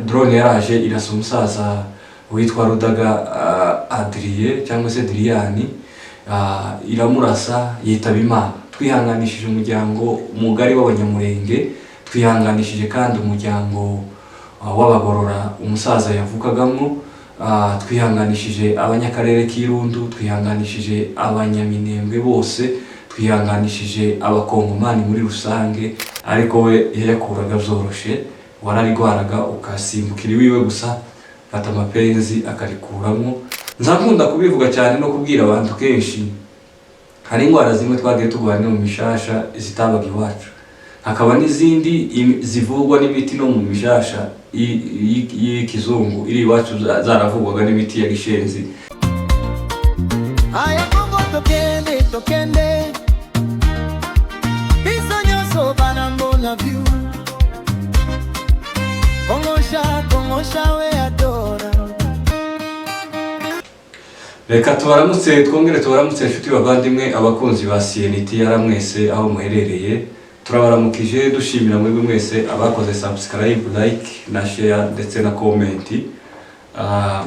drone yaraje irasa umusaza witwa Rudaga Adrien cyangwa se Adrian, iramurasa yitaba Imana. Twihanganishije umuryango mugari w'abanyamurenge, twihanganishije kandi umuryango w'abagorora umusaza yavukagamo, twihanganishije abanyakarere k'Irundu, twihanganishije abanyaminembwe bose, twihanganishije abakongomani muri rusange. Ariko we yakuraga byoroshe, wararigwaraga ukasimbukira iwiwe gusa fata amapenzi akarikuramo. Nzakunda kubivuga cyane no kubwira abantu kenshi, hari indwara zimwe twagiye turwana mu mishasha zitabaga iwacu, hakaba n'izindi zivugwa n'ibiti no mu mishasha y'ikizungu iri iwacu zaravugwaga n'ibiti ya gishenzi. Aya Kongo tokende bisonyoso banamona view Kongosha we adora. Reka tubaramutse, twongere tubaramutse inshuti bavandimwe abakunzi ba CNT yaramwese aho muherereye. Turabaramukije dushimira mwebwe mwese abakoze subscribe, like na share ndetse na comment.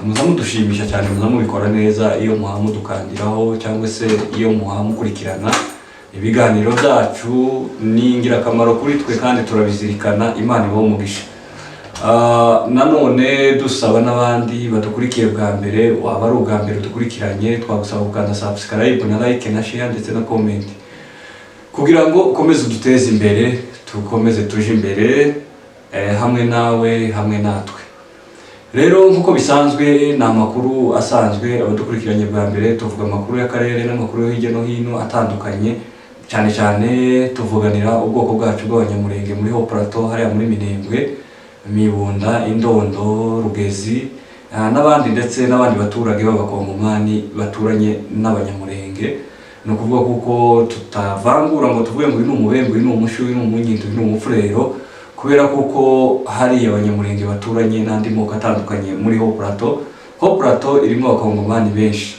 Muza mudushimisha cyane, muza mubikora neza iyo muhamudukandiraho cyangwa se iyo muhamukurikirana ibiganiro byacu. Ni ingirakamaro kuri twe kandi turabizirikana. Imana ibahe umugisha. Nanone dusaba n'abandi badukurikiye bwa mbere, waba ari ubwa mbere dukurikiranye, twagusaba gukanda subscribe na like na share ndetse na comment kugira ngo ukomeze uduteze imbere, tukomeze tuje imbere hamwe nawe hamwe natwe. Rero nkuko bisanzwe ni amakuru asanzwe, abadukurikiranye bwa mbere tuvuga amakuru y'akarere n'amakuru yo hirya no hino atandukanye, cyane cyane tuvuganira ubwoko bwacu bw'abanyamurenge muri Haut Plateau, hariya muri Minembwe, Mibunda, Indondo, Rugezi n'abandi ndetse n'abandi baturage b'abakongomani baturanye n'abanyamurenge. Ni ukuvuga kuko tutavangura ngo tuvuge ngo uyu ni umubembe, uyu ni umushu, uyu ni umunyindu, uyu ni umufurero, kubera kuko hari abanyamurenge baturanye n'andi moko atandukanye muri Haut Plateau. Haut Plateau irimo abakongomani benshi.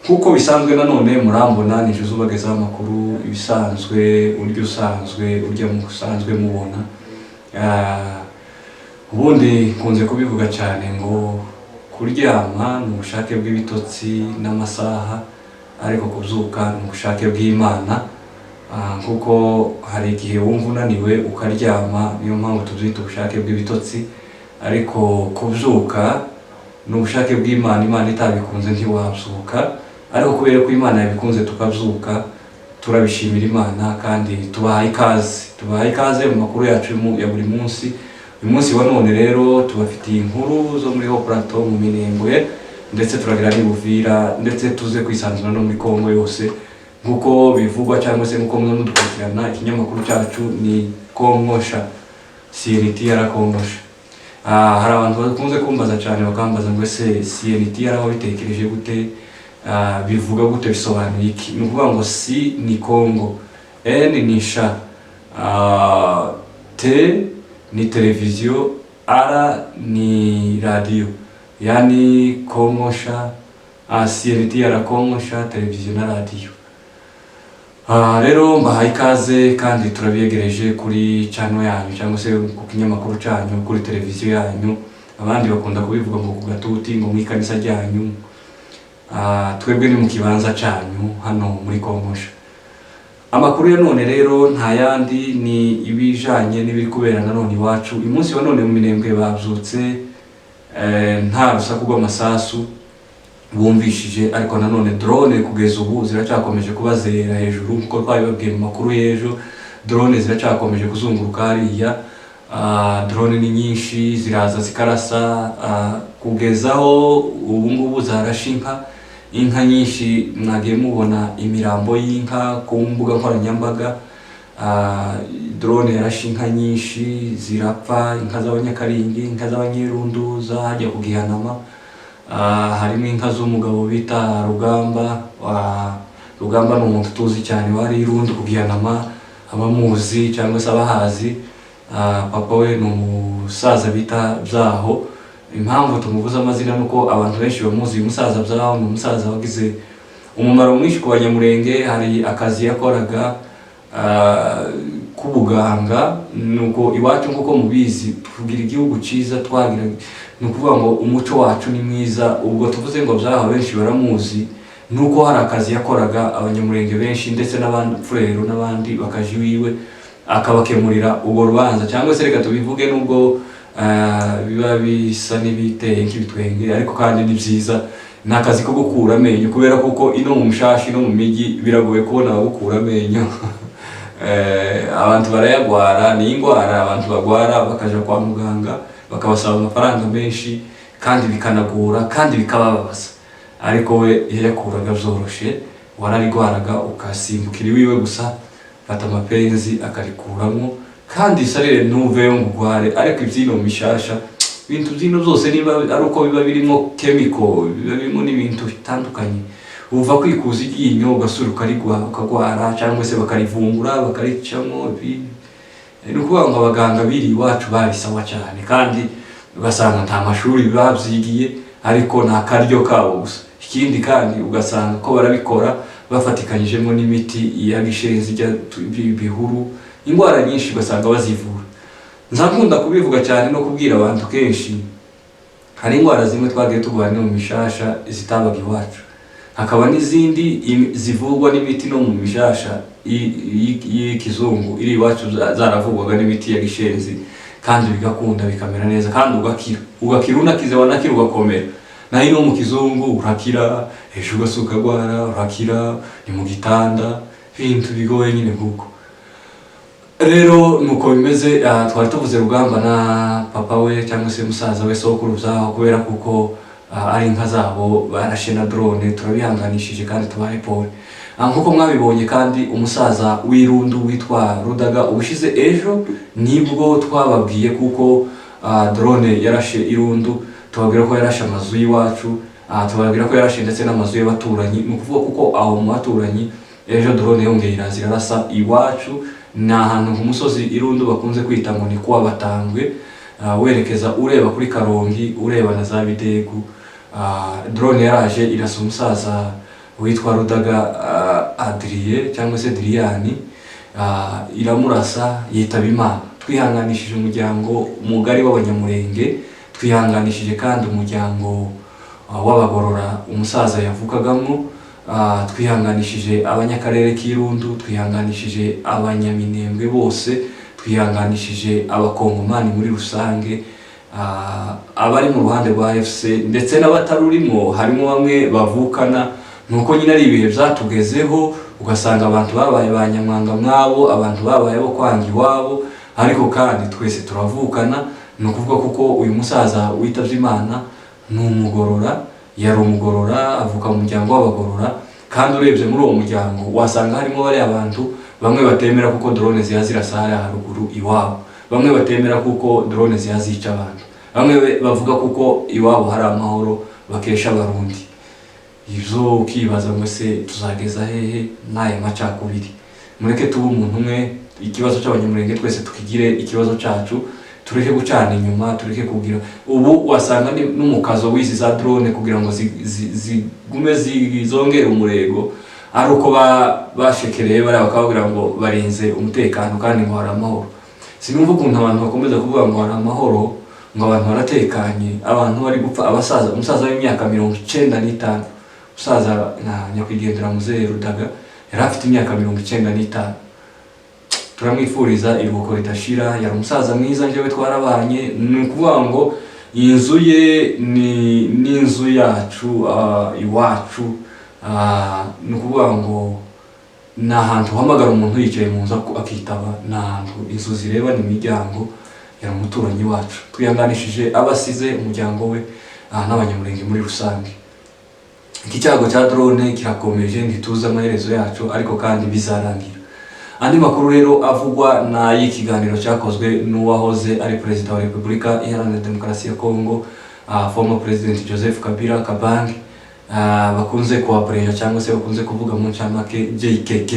Kuko bisanzwe nanone murambona nije ubagezaho amakuru ibisanzwe, uryo usanzwe urya musanzwe mubona. Ubundi kunze kubivuga cyane ngo kuryama ni ubushake bw'ibitotsi n'amasaha, ariko kubyuka ni ubushake bw'Imana. Kuko hari igihe wumva unaniwe ukaryama, niyo mpamvu tubyita ubushake bw'ibitotsi, ariko kubyuka ni ubushake bw'Imana. Imana itabikunze ntiwabyuka, ariko kubera ko Imana yabikunze tukabyuka, turabishimira Imana kandi tubahaye ikaze mu makuru yacu ya buri munsi. Uyu munsi wa none rero tubafitiye inkuru zo muri Haut Plateau mu Minembwe, ndetse turagira n'Ubuvira, ndetse tuze kwisanzura no muri Kongo yose nkuko bivugwa cyangwa se nkuko mudukurikirana. Ikinyamakuru cyacu ni Kongosha, CNT yarakongosha. Hari abantu bakunze kumbaza cyane bakambaza ngo ese CNT yarabitekereje gute, bivuga gute, bisobanuye iki? Ni ukuvuga ngo C ni Kongo, N ni sha, T ni televiziyo, R ni radio, yani Kongosha. CNT yarakongosha televiziyo na radio. Rero mbahaye ikaze kandi turabiyegereje kuri channel yanyu cyangwa se ku kinyamakuru cyanyu, kuri televiziyo yanyu. Abandi bakunda kubivuga ngo ku gatuti, ngo mu ikanisa ryanyu. Twebwe ni mu kibanza cyanyu hano muri Kongosha. Amakuru ya none rero nta yandi ni ibijanye n'ibiri kubera nanone iwacu. Uyu munsi wa none mu Minembwe babyutse nta rusaku rw'amasasu bumvishije, ariko nanone drone kugeza ubu ziracyakomeje kubazera hejuru. Nkuko twabibabwiye mu makuru y'ejo, drone ziracyakomeje kuzunguruka hariya. Drone ni nyinshi, ziraza zikarasa, kugezaho ubu ngubu zarashe inka nyinshi. Mwagiye mubona imirambo y'inka ku mbuga nkoranyambaga. Drone yarashe inka nyinshi zirapfa, inka z'abanyakaringi, inka z'abanyerundu zajya kugihanama. Harimo inka z'umugabo bita Rugamba. Rugamba ni umuntu tuzi cyane wari Irundu kugihanama, abamuzi cyangwa se abahazi. Papa we ni umusaza bita Byaho. Impamvu tumuvuza amazina nuko abantu benshi bamuzi. Uyu musaza Byaho ni umusaza wagize umumaro mwinshi ku banyamurenge. Hari akazi yakoraga k'ubuganga. Nuko iwacu nguko mubizi tugira igihugu ciza twagira, nukuvuga ngo umuco wacu ni mwiza. Ubwo tuvuze ngo byaha benshi baramuzi, nuko hari akazi yakoraga abanyamurenge benshi ndetse n'abandi frero n'abandi bakaje wiwe akabakemurira ubwo rubanza, cyangwa se reka tubivuge nubwo biba bisa n'ibiteye nk'ibitwenge, ariko kandi ni byiza. Ni akazi ko gukura amenyo, kubera kuko ino mu mushashi no mu migi biragoye kubona abagukura amenyo. Abantu barayagwara, ni ingwara abantu bagwara bakaja kwa muganga bakabasaba amafaranga menshi kandi bikanagura kandi bikababaza. Ariko we yakuraga byoroshe, wararigwaraga ukasimbukira iwiwe gusa fata amapenzi akarikuramo kandi sarire nuveyo ngugware. Ariko ibyino mishasha ibintu byino byose niba ari uko biba birimo chemical, biba birimo n'ibintu bitandukanye, uva kwikuza iryinyo ugasura ukagwara cyangwa se bakarivumbura bakaricamo. Ni ukuvuga ngo abaganga biri iwacu bari sawa cyane, kandi ugasanga nta mashuri babyigiye ariko nta karyo kabo gusa. Ikindi kandi ugasanga ko barabikora bafatikanyijemo n'imiti ya gishenzi bihuru, indwara nyinshi ugasanga bazivura. Nzakunda kubivuga cyane no kubwira abantu kenshi, hari indwara zimwe twagiye tugwana mu mishasha zitabaga iwacu, hakaba n'izindi zivugwa n'imiti no mu mishasha y'ikizungu iri iwacu zaravugwaga n'imiti ya gishenzi, kandi bigakunda bikamera neza kandi ugakira unakize wanakira ugakomera. Naho ino mu kizungu urakira ejo ugasuka gwara urakira ni mu gitanda, ibintu bigoye nyine guko. Rero nuko bimeze. Twari tuvuze Rugamba na papa we cyangwa se musaza we sokuru zaho, kubera kuko ari inka zabo barashe na drone, turabihanganishije kandi tubahe pole. Nkuko mwabibonye kandi umusaza w'Irundu witwa Rudaga ubushize ejo nibwo twababwiye kuko drone yarashe Irundu, tubabwira ko yarashe amazu y'iwacu, tubabwira ko yarashe ndetse n'amazu y'abaturanyi. Ni ukuvuga kuko aho mu baturanyi ejo drone yongeye irazira rasa iwacu. Ni ahantu ku musozi Irundu bakunze kwita ngo ni kwa Batangwe, werekeza ureba kuri Karongi ureba na za Bidegu. Drone yaraje irasa umusaza witwa Rudaga Adrien cyangwa se Adriani, iramurasa yitaba Imana. Twihanganishije umuryango mugari w'abanyamurenge, twihanganishije kandi umuryango w'abagorora umusaza yavukagamo, twihanganishije abanyakarere k'Irundu, twihanganishije abanyaminembwe bose, twihanganishije abakongomani muri rusange, abari mu ruhande rwa FC ndetse n'abatarurimo. Harimo bamwe bavukana, nuko nyine ari ibihe byatugezeho, ugasanga abantu babaye banyamwanga mwabo, abantu babaye bo kwanga iwabo, ariko kandi twese turavukana. Ni ukuvuga kuko uyu musaza witavye Imana ni umugorora, yari umugorora, avuka mu muryango w'abagorora, kandi urebye muri uwo muryango wasanga harimo bari abantu bamwe batemera kuko drone zirasa haruguru iwabo, bamwe batemera kuko drone zica abantu, bamwe bavuga kuko iwabo hari amahoro bakesha abarundi. Ivyo ukibaza ngo se tuzageza hehe n'aya macakubiri? Mureke tuba umuntu umwe, ikibazo cy'abanyamurenge twese tukigire ikibazo cyacu, tureke gucana inyuma, tureke kugira ubu wasanga n'umukazo w'izi za drone kugira ngo zigume zongere umurego, ari uko bashekereye bari bakabwira ngo barinze umutekano kandi ngo hari amahoro. Sinumva ukuntu abantu bakomeza kuvuga ngo hari amahoro, ngo abantu baratekanye, abantu bari gupfa. Abasaza, umusaza w'imyaka 95, umusaza nyakwigendera Muzehe Rudaga yari afite imyaka 95. Turamwifuriza iruhuko ridashira, yari umusaza mwiza njyewe twarabanye. Ni ukuvuga ngo inzu ye ni inzu yacu, iwacu. Ni ukuvuga ngo ni ahantu uhamagara umuntu yicaye mu nzu akitaba, ni ahantu inzu zireba n'imiryango, yari umuturanyi wacu. Twihanganishije abasize umuryango we n'abanyamurenge muri rusange. Iki cyago cya drone kirakomeje, ntituzi amaherezo yacu, ariko kandi bizarangira. Andi makuru rero avugwa na y'ikiganiro cyakozwe n'uwahoze ari Perezida wa Repubulika Iharanira Demokarasi ya Kongo, former President Joseph Kabila Kabange, bakunze kuhapresha cyangwa se bakunze kuvuga mu ncamake JKK.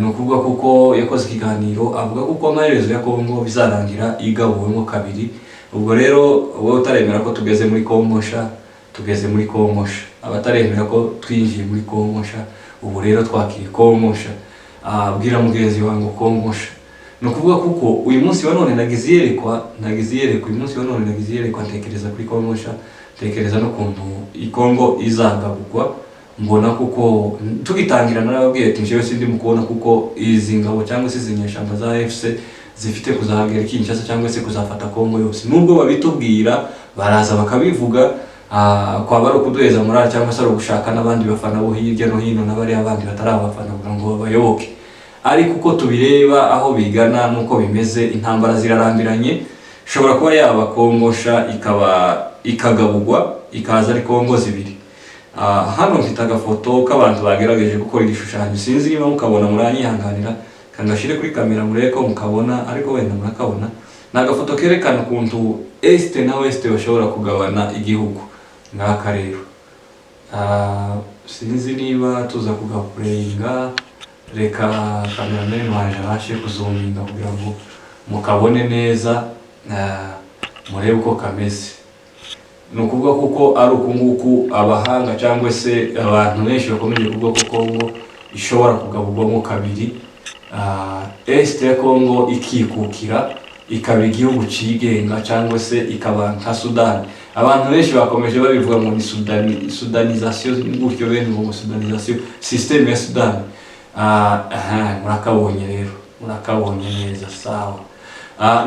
Ni ukuvuga kuko yakoze ikiganiro avuga kuko amaherezo ya Kongo bizarangira igabuwemo kabiri. Ubwo rero wowe utaremera ko tugeze muri Kongosha, tugeze muri Kongosha. Abataremera ko twinjiye muri Kongosha, ubu rero twakiri Kongosha. bwira mugenzi wangu kongosha. No kuvuga kuko uyu munsi wa none nagize iyerekwa uyu munsi wa none nagize iyerekwa ntekereza kuri kongosha, tekereza no kuntu ikongo izagabugwa. Mbona kuko tugitangira narababwiye ati jewe sindi mukubona kuko izi ngabo cyangwa se izinyeshamba za AFC zifite kuzahagera Kinshasa cyangwa se kuzafata Kongo yose. Nubwo babitubwira baraza bakabivuga, kwa baro kuduheza morale cyangwa se gushaka n'abandi bafana bo hirya no hino n'abari abandi batarabafana kugira ngo babayoboke. Ariko uko tubireba aho bigana nuko bimeze, intambara zirarambiranye. Shobora kuba yaba kongosha ikagabugwa ikaza ari Kongo zibiri. Hano mfite agafoto k'abantu bagerageje gukora igishushanyo, sinzi niba mukabona muranyihanganira kangashire kuri kamera mureko mukabona, ariko wenda murakabona. Na agafoto kerekana ukuntu Est na West bashobora kugabana igihugu ngaka rero. Sinzi niba tuza kugapureyinga, reka cameraman wanje abashe kuzuminga kugira ngo mukabone neza, murebe uko kameze. Nukuvuga kuko ari ukunguku abahanga cyangwa se abantu benshi bakomeje kuvuga ko Kongo ishobora kugabugwamo kabiri, Est ya Kongo ikikukira ikaba igihugu cigenga cyangwa se ikaba nka Sudan. Abantu benshi bakomeje babivuga ngo ni Sudanisation, gutyo bene ngo Sudanisation, system ya Sudan. Murakabonye rero, murakabonye neza sawa.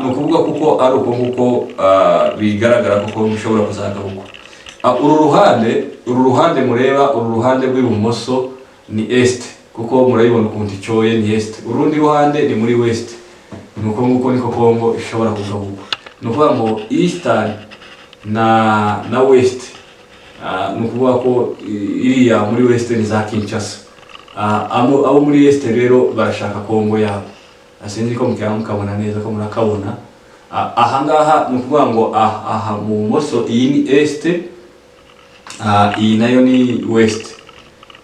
Nukuvuga kuko ari uko bigaragara ko Kongo ishobora kuzagabugwa. Uru ruhande mureba, uru ruhande rw'ibumoso ni Est, kuko murabibona ukuntu icoye ni Est. Urundi ruhande ni muri West. Nuko nguko niko Kongo ishobora kugabugwa. Nukuvuga ngo Eastern na West, nukuvuga ko iriya muri West ni za Kinshasa. Abo muri Est rero barashaka Kongo yabo. Sinzi ko mukabona neza ko murakabona. Aha ngaha nukuvuga ngo aha mu moso iyi ni Est, iyi nayo ni West.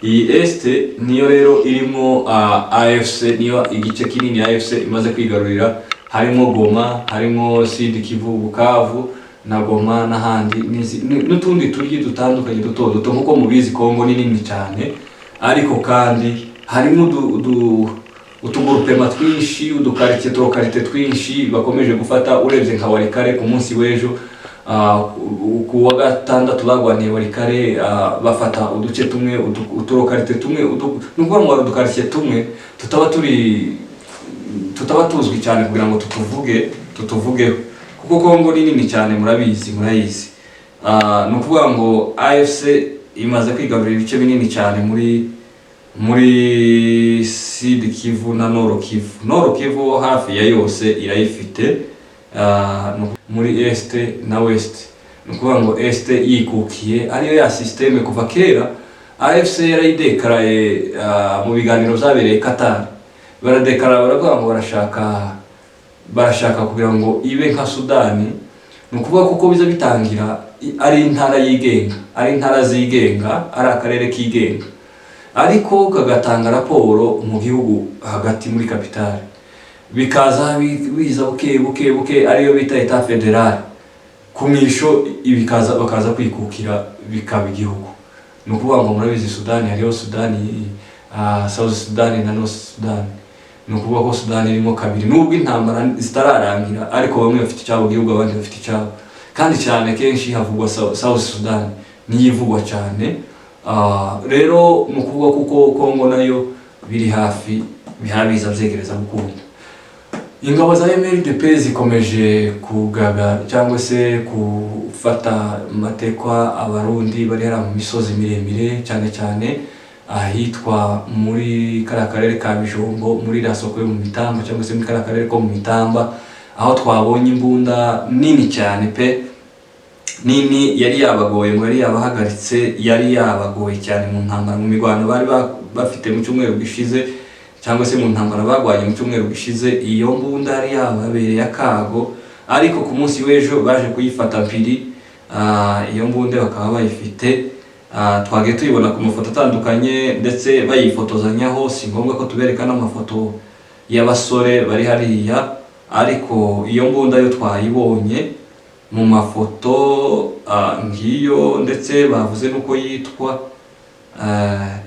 Iyi Est niyo rero irimo AFC, niyo igice kinini AFC imaze kwigarurira, harimo Goma, harimo Sud Kivu, Bukavu na Goma n'ahandi n'utundi turyi dutandukanye duto nkuko mubizi Kongo ni nini cyane, ariko kandi harimo utugurupema twinshi, udukarite twinshi bakomeje gufata. Urebye nka Walikare ku munsi w'ejo, ku wa gatandatu bagwaniye Walikare, bafata uduce tumwe, uturokarite tumwe, nubwo ngo udukarite tumwe tutaba tuzwi cyane kugira ngo tutuvugeho, kuko Kongo ni nini cyane murayizi. Nukuvuga ngo AFC imaze kwigarurira ibice binini cyane muri Sud Kivu na Nord Kivu. Nord Kivu hafi ya yose irayifite, muri Est na West. Nukuvuga ngo Est yikukiye ariyo ya systeme kuva kera. AFC yarayidekaraye mu biganiro byabereye Qatar. Baradekara baravuga ngo barashaka kugira ngo ibe nka Sudani. Nukuvuga kuko biza bitangira ari intara yigenga, ari intara zigenga, ari akarere kigenga, ariko kagatanga raporo mu gihugu hagati muri kapitale, bikaza biza buke ariyo bita etat federal. Kumisho bakaza kwikukira bikaba igihugu. Nukuvuga ngo murabizi Sudani hariho Sudani, South Sudan na North Sudan. Nukuvuga ko Sudani irimo kabiri, nubwo intambara zitararangira, ariko bamwe bafite icyabo gihugu abandi bafite icyabo, kandi cyane kenshi havugwa South Sudan niyo ivugwa cyane. Rero nukuvuga kuko Kongo nayo biri hafi bihabiza byegereza gukunda. Ingabo za MLDP zikomeje kugaba cyangwa se gufata matekwa abarundi bari hara mu misozi miremire, cyane ahitwa muri karakarere ka Bijombo, muri rasoko yo mu Mitamba cyangwa se muri karakarere ko mu Mitamba, aho twabonye imbunda nini cyane pe, nini yari yabagoye ngo yari yabahagaritse, yari yabagoye cyane mu ntambara, mu migwano bari bafite mu cyumweru gishize, cyangwa se mu ntambara bagwanye mu cyumweru gishize. Iyo mbunda yari yababereye akago, ariko ku munsi w'ejo baje kuyifata mpiri. Iyo mbunda bakaba bayifite, twagiye tuyibona ku mafoto atandukanye ndetse bayifotozanyaho. Si ngombwa ko tubereka n'amafoto y'abasore bari hariya, ariko iyo mbunda yo twayibonye mu mafoto ngiyo, ndetse bavuze nuko yitwa.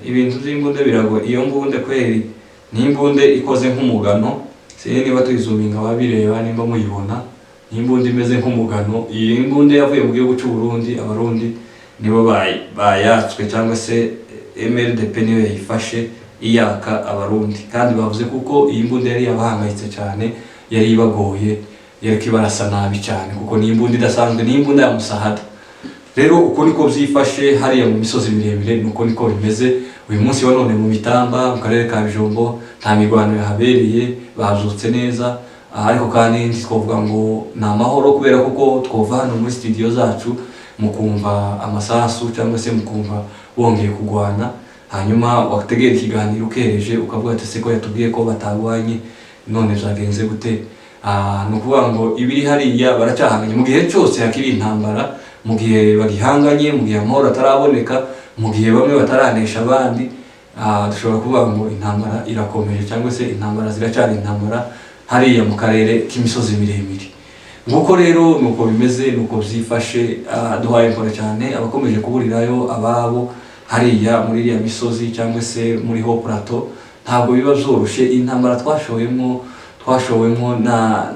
Ibintu by'imbunda birago, iyo mbunda kweri ni imbunde ikoze nk'umugano, se niba tuyizuminga babireba nimba muyibona, ni imbunde imeze nk'umugano. Iyi imbunde yavuye mu gihugu cy'u Burundi, abarundi nibo bayatswe cyangwa se MLDP niyo yayifashe iyaka abarundi, kandi bavuze kuko iyi mbunde yari yabahangayitse cyane, yari ibagoye, yari kibarasa nabi cyane kuko ni imbunde idasanzwe, ni imbunde ya musahada. Rero uko niko byifashe hariya mu misozi miremire, nuko niko bimeze uyu munsi wa none mu Mitamba mu karere ka Bijombo. Nta mirwano yahabereye, bazutse neza, ariko kandi twovuga ngo ni amahoro kubera kuko twova hano muri studio zacu mukumva amasasu cyangwa se mukumva bongeye kugwana, hanyuma wategera ikiganiro ukereje ukavuga ati se ko yatubwiye ko batagwanye none byagenze gute. Nukuvuga ngo ibiri hariya baracyahanganye mu gihe cyose hakiri intambara, mu gihe bagihanganye, mu gihe amahoro ataraboneka, mu gihe bamwe bataranesha abandi, dushobora kuvuga ngo intambara irakomeje cyangwa se intambara ziracyari intambara hariya mu karere k'imisozi miremire. Nguko rero nuko bimeze, nuko byifashe. Duhaye impore cyane abakomeje kuburirayo ababo hariya muri iriya misozi cyangwa se muri ho plateau. Ntabwo biba byoroshye, intambara twashowemo na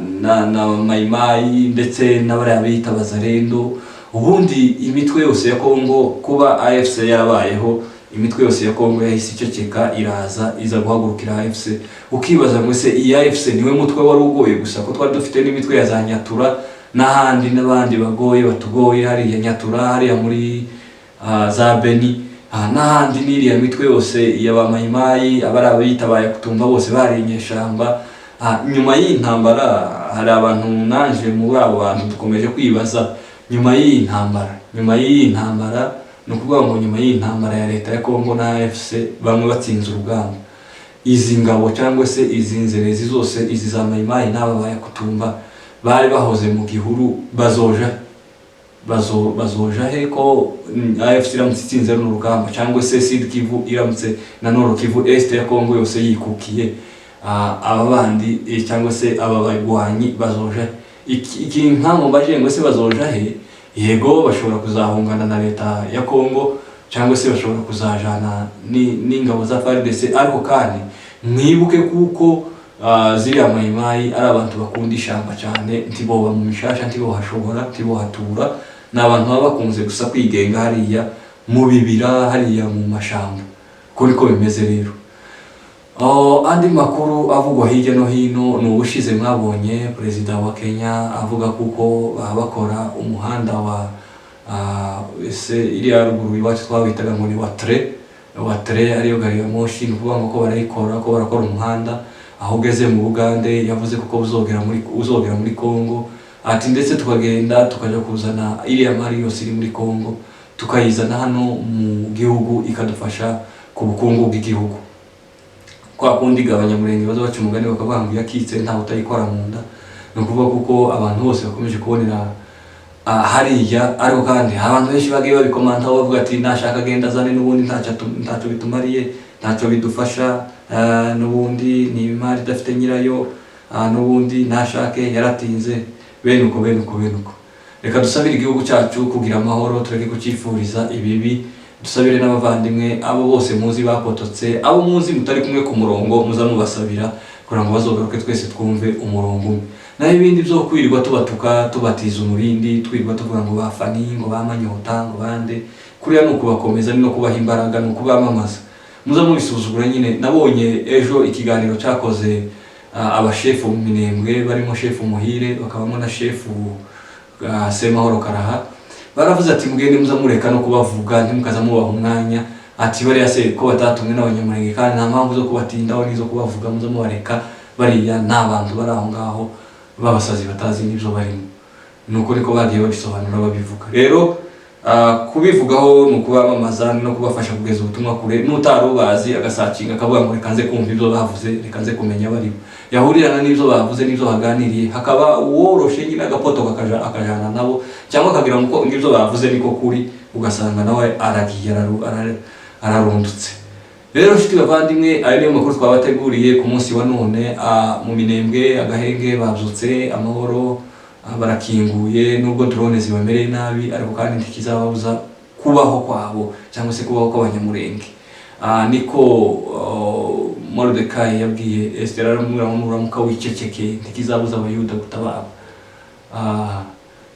mayimayi ndetse n'abariya bita bazarendo. Ubundi imitwe yose ya Kongo, kuba AFC yarabayeho, imitwe yose ya Kongo yahise iceceka iraza iza guhagurukira AFC. Ukibaza ngo se iyi AFC niwe mutwe wari ugoye gusa ko twari dufite n'imitwe ya za Nyatura n'ahandi n'abandi bagoye batugoye, hariya Nyatura, hariya muri za Beni, n'ahandi n'iriya mitwe yose y'abamayimayi, abarabitabaye kutumba bose barenyeshamba. Nyuma y'intambara hari abantu nanje muri abo bantu dukomeje kwibaza, nyuma y'intambara no kuvuga ngo nyuma y'intambara ya leta ya Kongo na AFC bamwe batsinze urugamba, izi ngabo cyangwa se izi nzerezi zose, izi za mayimayi n'aba bayakutumba bari bahoze mu gihuru, bazoja he ko AFC iramutse itsinze runo rugamba, cyangwa se Sud Kivu iramutse na Nord Kivu Est ya Kongo yose yikukiye, aba bandi cyangwa se aba bagwanyi bazoja iki nkamwe baje ngo se bazoja he? Yego bashobora kuzahungana na leta ya Kongo cyangwa se bashobora kuzajana n'ingabo za FARDC, ariko kandi mwibuke kuko ziriya mayimayi ari abantu bakunda ishamba cyane, ntiboba mu mishasha, ntibohashobora, ntibohatura, n'abantu baba bakunze gusa kwigenga hariya mu bibira, hariya mu mashamba. Ko bimeze rero. Andi makuru avugwa hirya no hino ni ubushize mwabonye perezida wa Kenya avuga kuko bakora umuhanda wa iriya ruguru iwacu twawitaga ngo ni wa tre ariyo gari ya moshi, ni ukuvuga ngo ko barayikora, ko barakora umuhanda aho ugeze mu Bugande. Yavuze kuko uzogera muri Kongo, ati ndetse tukagenda tukaja kuzana iriya mari yose iri muri Kongo tukayizana hano mu gihugu ikadufasha ku bukungu bw'igihugu. Kwa kundi abanyamurenge baza baca umugani bakavuga ngo yakitse nta utayikora mu nda, ni ukuvuga kuko abantu bose bakomeje kubonera hariya, ariko kandi abantu benshi bagiye babikomantaho bavuga ati nashaka agenda azane n'ubundi ntacyo bitumariye, ntacyo bidufasha, n'ubundi ni imari idafite nyirayo, n'ubundi nashake yaratinze, bene uko. Reka dusabire igihugu cyacu kugira amahoro, tureke kucyifuriza ibibi. Dusabire n'abavandimwe abo bose muzi bakototse, abo muzi mutari kumwe ku murongo, muza mubasabira kugira ngo bazogaruke twese twumve umurongo umwe. Naho ibindi byo kwirirwa tubatuka, tubatiza umurindi, twirirwa tuvuga ngo bafani, ngo bamanyota, ngo bande, kuriya no kubakomeza no kubaha imbaraga, no kubamamaza, muza mubisuzugura nyine. Nabonye ejo ikiganiro cyakoze abashefu mu Minembwe, barimo shefu Muhire, bakabamo na shefu Semahoro Karaha. Baravuze ati mugende muza mureka no kubavuga, ntimukaza mubaha umwanya, ati bariya se ko batatumwe n'abanyamurenge kandi nta mpamvu zo kubatindaho n'izo kubavuga, muza mubareka, bariya n'abantu bari aho ngaho babasazi batazi n'ibyo barimo. Nuko niko bagiye babisobanura babivuga. Rero kubivugaho ni ukubamamaza no kubafasha kugeza ubutumwa kure, n'utarubazi agasacinga akavuga ngo reka nze kumva ibyo bavuze, reka nze kumenya baribo, yahurirana n'ibyo bavuze n'ibyo baganiriye, hakaba uworoshe nyine agapoto akajana nabo, cyangwa akagira ngo ibyo bavuze niko kuri, ugasanga nawe aragiye ararundutse. Rero nshuti bavandimwe, ayo niyo makuru twabateguriye ku munsi wa none. Mu Minembwe agahenge babyutse amahoro, barakinguye, nubwo drone zibamereye nabi, ariko kandi ntikizababuza kubaho kwabo cyangwa se kubaho kw'abanyamurenge. Niko Moridekayi yabwiye Esiteri aramubwira ngo nuramuka wiceceke ntikizabuza abayuda gutabara.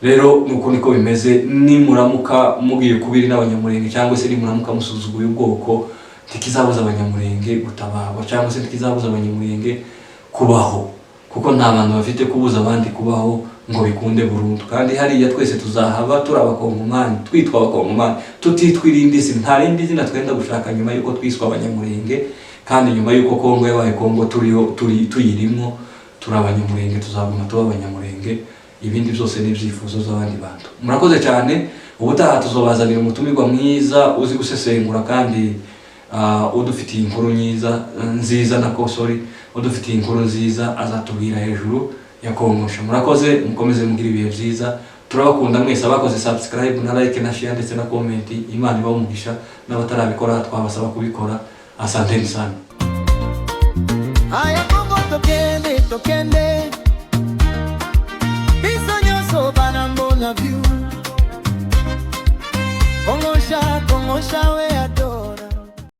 Rero nuko niko bimeze, nimuramuka mugiye kubiri n'abanyamurenge cyangwa se nimuramuka musuzuguye ubwoko ntikizabuza abanyamurenge gutabara cyangwa se ntikizabuza abanyamurenge kubaho, kuko nta bantu bafite kubuza abandi kubaho ngo bikunde burundu. Kandi hariya twese tuzahaba turi abakongomani, twitwa abakongomani, tutitwa irindi zina. Nta rindi zina twenda gushaka nyuma yuko twiswa abanyamurenge, kandi nyuma yuko Kongo yabaye Kongo tuyirimo turi abanyamurenge, tuzaguma tuba abanyamurenge. Ibindi byose ni ibyifuzo z'abandi bantu. Murakoze cyane. Ubutaha tuzobazanira umutumirwa mwiza uzi gusesengura kandi udufitiye inkuru nziza udufitiye inkuru nziza azatubwira hejuru ya Kongosha. Murakoze, mukomeze mugira ibihe byiza. Turabakunda mwese abakoze subscribe na like na share ndetse na comment. Imana ibahe umugisha, n'abatarabikora twabasaba kubikora. Asanteni sana. Aya Kongo tokende biso nyonso bana mbona view Kongosha